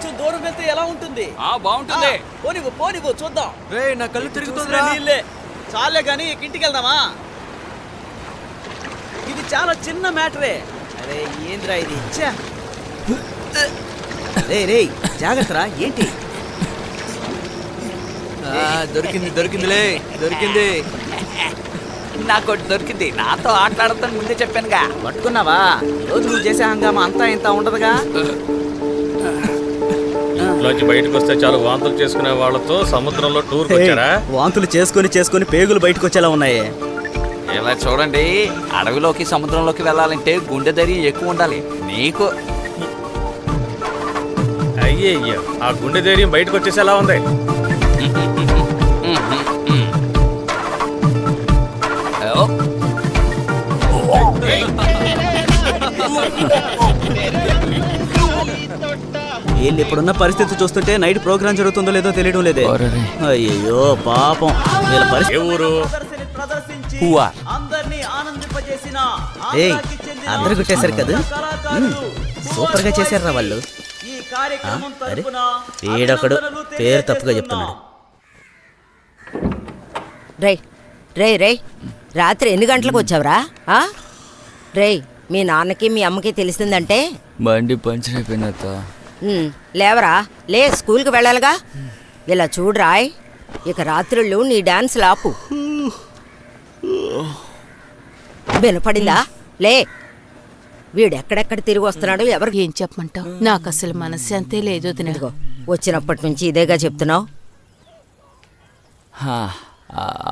కొంచెం దూరం వెళ్తే ఎలా ఉంటుంది? బాగుంటుంది. పోనివ్వు చూద్దాం. రేయ్ నా కళ్ళు తిరుగుతుందిరా. నీళ్ళే చాలే గానీ ఇంటికి వెళ్దామా? ఇది చాలా చిన్న మ్యాటరే. అరే ఏంద్రా ఇది? రే జాగ్రత్తరా. ఏంటి? దొరికింది. నాకు దొరికింది. నాతో ఆటలాడతాను ముందే చెప్పానుగా. పట్టుకున్నావా? రోజు నువ్వు చేసే హంగామా అంతా ఇంత ఉండదుగా. ఇంట్లోంచి బయటకు వస్తే చాలు వాంతులు చేసుకునే వాళ్ళతో సముద్రంలో టూర్కి వచ్చారా? వాంతులు చేసుకొని పేగులు బయటకు వచ్చేలా ఉన్నాయి. ఇలా చూడండి, అడవిలోకి సముద్రంలోకి వెళ్ళాలంటే గుండె ధైర్యం ఎక్కువ ఉండాలి. నీకు అయ్యయ్యో, ఆ గుండె ధైర్యం బయటకు వచ్చేసేలా ఉంది. వీళ్ళు ఇప్పుడున్న పరిస్థితి చూస్తుంటే నైట్ ప్రోగ్రామ్ జరుగుతుందో లేదో తెలియడం లేదే. అయ్యో పాపం. వీళ్ళ పరిస్థితి ఊరు అందరు కొట్టేశారు కదా. సూపర్ గా చేశారా వాళ్ళు. అరే వీడొకడు పేరు తప్పుగా చెప్తున్నాడు. రేయ్ రాత్రి ఎన్ని గంటలకు వచ్చావురా? రేయ్ మీ నాన్నకి మీ అమ్మకి తెలిసిందంటే బండి పంచర్ అయిపోయిందత్త. లేవరా, లే స్కూల్కి వెళ్ళాలిగా. ఇలా చూడరాయ్, ఇక రాత్రుళ్ళు నీ డాన్స్ లాపు. వినపడిందా? లే. వీడెక్కడెక్కడ తిరిగి వస్తున్నాడు ఎవరు ఏం చెప్పమంటావు? నాకు అసలు మనశ్శాంతే లేదు. ఇదిగో వచ్చినప్పటి నుంచి ఇదేగా చెప్తున్నావు.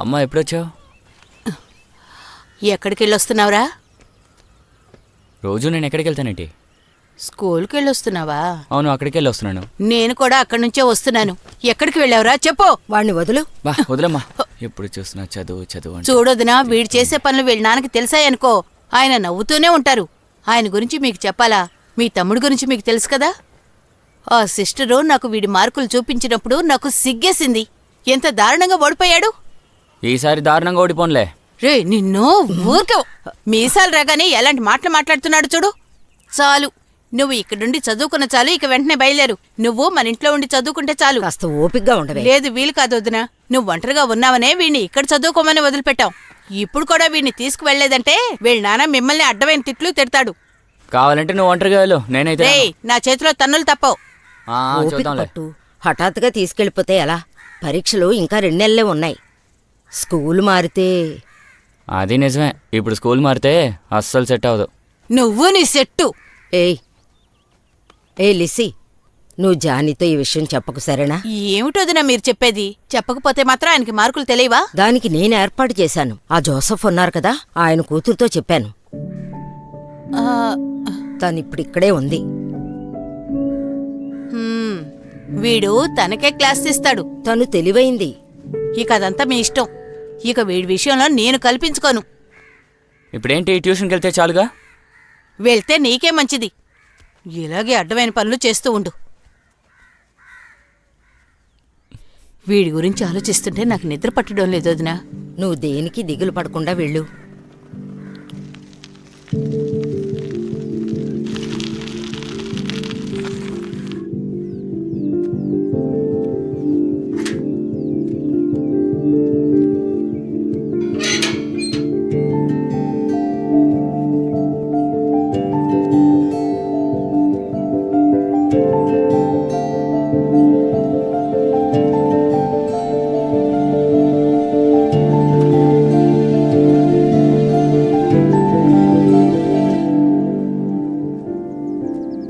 అమ్మ ఎప్పుడొచ్చావు? ఎక్కడికి వెళ్ళొస్తున్నావురా? రోజు నేను ఎక్కడికి వెళ్తానేంటి? స్కూల్కి వెళ్ళొస్తున్నావా? అవును, అక్కడికి వెళ్ళి వస్తున్నాను. నేను కూడా అక్కడి నుంచే వస్తున్నాను. ఎక్కడికి వెళ్ళావురా చెప్పు. వాడిని వదులు. వదలమ్మా. ఎప్పుడు చూస్తున్నా చదువు. చూడొదినా, వీడు చేసే పనులు వీళ్ళ నాన్నకి తెలిసాయనుకో ఆయన నవ్వుతూనే ఉంటారు. ఆయన గురించి మీకు చెప్పాలా? మీ తమ్ముడు గురించి మీకు తెలుసు కదా. ఆ సిస్టరు నాకు వీడి మార్కులు చూపించినప్పుడు నాకు సిగ్గేసింది. ఎంత దారుణంగా ఓడిపోయాడు. ఈసారి దారుణంగా ఓడిపోన్లే. రే నిన్ను ఊరికే మీసాలు రాగానే ఎలాంటి మాటలు మాట్లాడుతున్నాడు చూడు. చాలు, నువ్వు ఇక్కడుండి చదువుకున్న చాలు. ఇక వెంటనే బయలుదేరు. నువ్వు మన ఇంట్లో ఉండి చదువుకుంటే చాలు. కాస్త ఓపిగ్గా ఉండవే. లేదు, వీలు కాదు వదినా. నువ్వు ఒంటరిగా ఉన్నావనే వీడిని ఇక్కడ చదువుకోమని వదిలిపెట్టాం. ఇప్పుడు కూడా వీడిని తీసుకువెళ్లేదంటే వీళ్ళ నాన్న మిమ్మల్ని అడ్డమైన తిట్లు తిడతాడు. కావాలంటే నువ్వు ఒంటరిగా వెళ్ళు, నేనైతే రేయ్ నా చేతిలో తన్నులు తప్పవు. ఓపిక పట్టు. హఠాత్తుగా తీసుకెళ్ళిపోతే ఎలా? పరీక్షలు ఇంకా 2 నెలలే ఉన్నాయి. స్కూల్ మారితే అది నిజమే. ఇప్పుడు స్కూల్ మారితే అస్సలు సెట్ అవ్వదు. నువ్వు నీ సెట్టు. ఏ లిసి, నువ్వు జానీతో ఈ విషయం చెప్పకు సరేనా? ఏమిటోదినా మీరు చెప్పేది? చెప్పకపోతే మాత్రం ఆయనకి మార్కులు తెలియవా? దానికి నేను ఏర్పాటు చేశాను. ఆ జోసఫ్ ఉన్నారు కదా, ఆయన కూతురుతో చెప్పాను. తనిప్పుడిక్కడే ఉంది. వీడు తనకే క్లాస్ ఇస్తాడు. తను తెలివైంది. ఇక అదంతా మీ ఇష్టం. ఇక వీడి విషయంలో నేను కల్పించుకోను. ఇప్పుడేంటి, ట్యూషన్కి వెళ్తే చాలుగా? వెళ్తే నీకే మంచిది. ఇలాగే అడ్డమైన పనులు చేస్తూ ఉండు. వీడి గురించి ఆలోచిస్తుంటే నాకు నిద్ర పట్టడం లేదు వదినా. నువ్వు దేనికి దిగులు పడకుండా వెళ్ళు.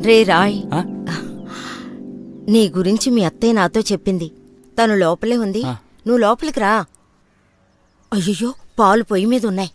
రే రాయ్, నీ గురించి మీ అత్తయ్య నాతో చెప్పింది. తను లోపలే ఉంది. నువ్వు లోపలికి రా. అయ్యో, పాలు పొయ్యి మీద ఉన్నాయి.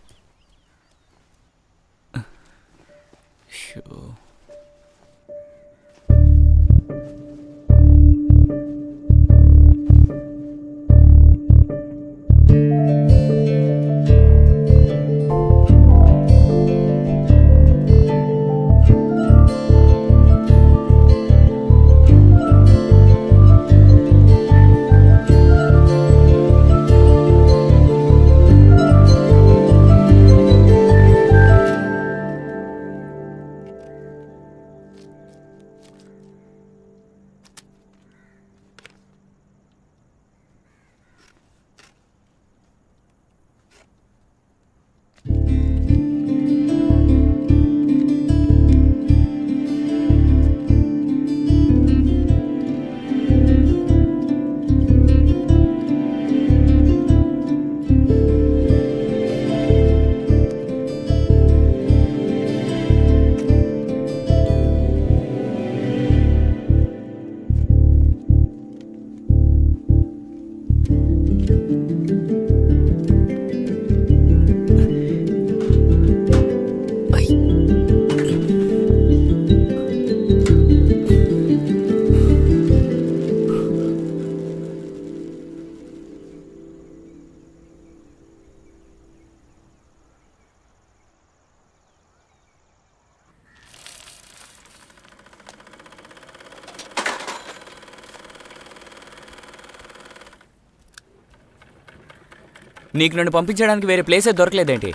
నీకు నన్ను పంపించడానికి వేరే ప్లేసే దొరకలేదేంటి?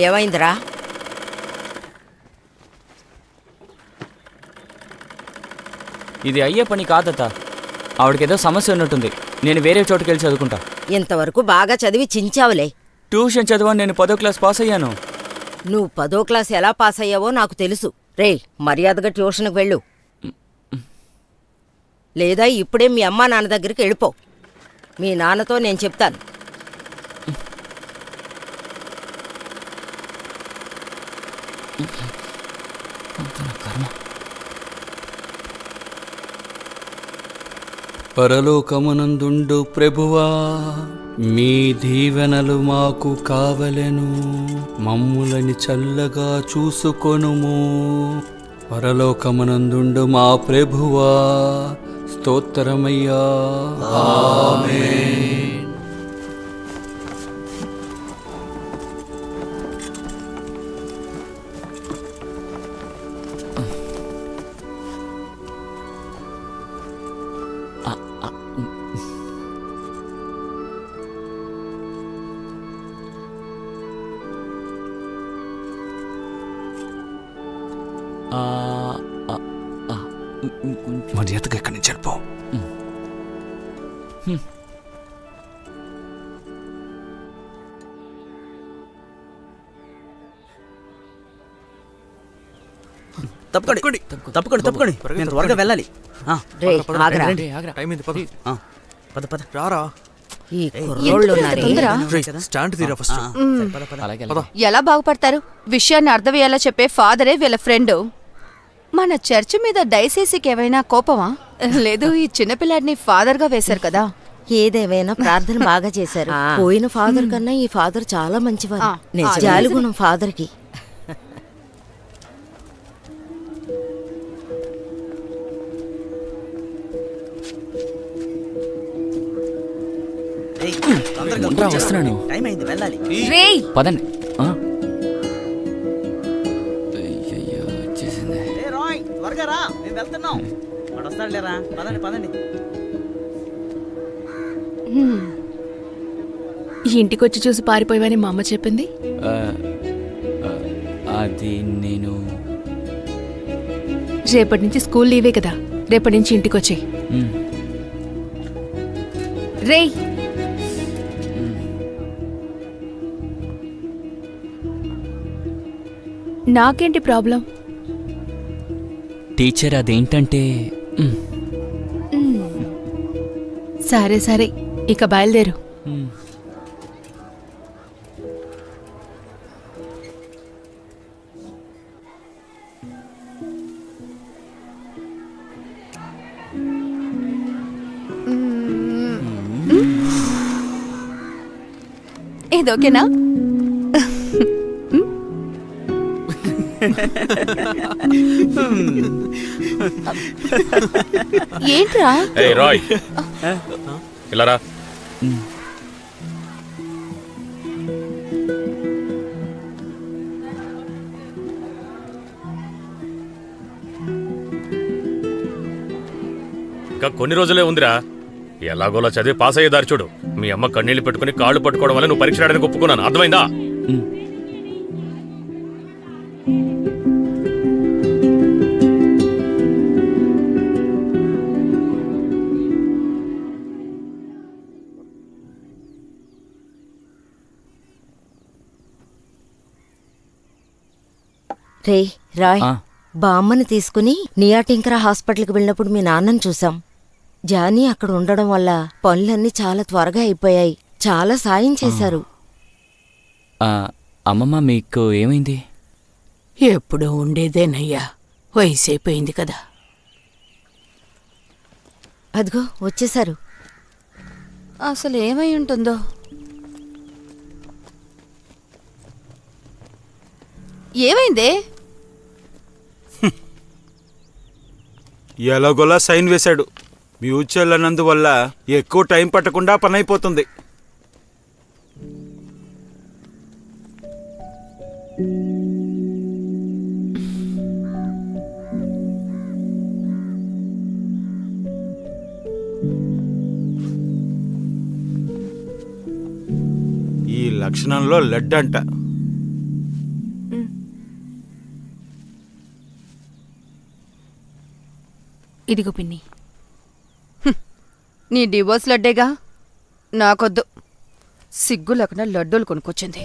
ఏమైందిరా? ఇది అయ్యే పని కాదత్త. ఆవిడకేదో సమస్య ఉన్నట్టుంది. నేను వేరే చోటుకి వెళ్ళి చదువుకుంటా. ఇంతవరకు బాగా చదివి చించావులే. ట్యూషన్ చదవని నేను 10వ క్లాస్ పాస్ అయ్యాను. నువ్వు 10వ క్లాస్ ఎలా పాస్ అయ్యావో నాకు తెలుసు. రేయ్, మర్యాదగా ట్యూషన్కి వెళ్ళు. లేదా ఇప్పుడే మీ అమ్మా నాన్న దగ్గరికి వెళ్ళిపో. మీ నాన్నతో నేను చెప్తాను. పరలోకమునందుండు ప్రభువా, మీ దీవెనలు మాకు కావలెను. మమ్ములని చల్లగా చూసుకొనుము. పరలోకమునందుండు మా ప్రభువా, స్తోత్రమయ్యా. ఆమేన్. మర్యాదగా ఇక్కడి నుంచి వెళ్ళిపో. తప్పుకోండి తప్పుకోండి తప్పుకోండి, నేను త్వరగా వెళ్ళాలి. రేయ్, ఆగరా. ఆ, పద పద. ఈ కుర్రోళ్ళు ఉన్నారే. స్టాండ్ తీరా ఫస్ట్. పద పద. అలాగే ఎలా బాగుపడతారు? విషయాన్ని అర్థమయ్యేలా చెప్పే ఫాదరే వీళ్ళ ఫ్రెండ్. మన చర్చి మీద డైసీసీకి ఏమైనా కోపమా? లేదు, ఈ చిన్నపిల్లాడిని ఫాదర్గా వేశారు కదా. ఏదేమైనా ప్రార్థన బాగా చేశారు. పోయిన ఫాదర్ కన్నా ఈ ఫాదర్ చాలా మంచివారు. ఆ, జాలిగుణం ఫాదర్కి. ఏయ్, తొందరగా ఉండరా, కూర్చో. వస్తున్నాను. టైం అయింది, వెళ్ళాలి. రేయ్, పదండి. అయ్యయ్యో, వచ్చేసింది. ఏ రాయ్, త్వరగా రా, మేము వెళ్తున్నాం. వాడు వస్తాడులేరా, పదండి పదండి. ఇంటికొచ్చి చూసి పారిపోయావని మా అమ్మ చెప్పింది. ఆ, ఆ, అది నేను రేపటి నుంచి స్కూల్ లీవే కదా, రేపటి నుంచి ఇంటికొచ్చేయి. మ్, రేయ్, నాకేంటి ప్రాబ్లం? టీచర్ అదేంటంటే మ్, సరే సరే, ఇక బయలుదేరు. మ్. ఇది ఓకేనా? ఏంట్రా? ఏయ్ రాయ్, ఇలా రా. ఇంకా కొన్ని రోజులే ఉందిరా. ఎలాగోలా చదివి పాస్ అయ్యేదారి చూడు. మీ అమ్మ కన్నీళ్లు పెట్టుకుని కాళ్ళు పట్టుకోవడం వల్ల నువ్వు పరీక్ష రాయడానికి ఒప్పుకున్నాను, అర్థమైందా? రే రాయ్, ఆ. బామ్మని తీసుకుని నియాటింకరా హాస్పిటల్కి వెళ్ళినప్పుడు మీ నాన్నని చూసాం. జానీ అక్కడ ఉండడం వల్ల పనులన్నీ చాలా త్వరగా అయిపోయాయి. చాలా సాయం చేశారు. ఆ, అమ్మమ్మ మీకు ఏమైంది? ఎప్పుడూ ఉండేదేనయ్యా, వయసైపోయింది కదా. అదిగో వచ్చేశారు. అసలు ఏమై ఉంటుందో. ఏమైందే? ఎలాగోలా సైన్ వేశాడు. మ్యూచువల్ అన్నందువల్ల ఎక్కువ టైం పట్టకుండా పని అయిపోతుంది. లక్షణంలో లడ్డు అంట. ఇదిగో పిన్ని. నీ డివోర్స్ లడ్డేగా, నాకొద్దు. సిగ్గు లేకుండా లడ్డూలు కొనుక్కొచ్చింది.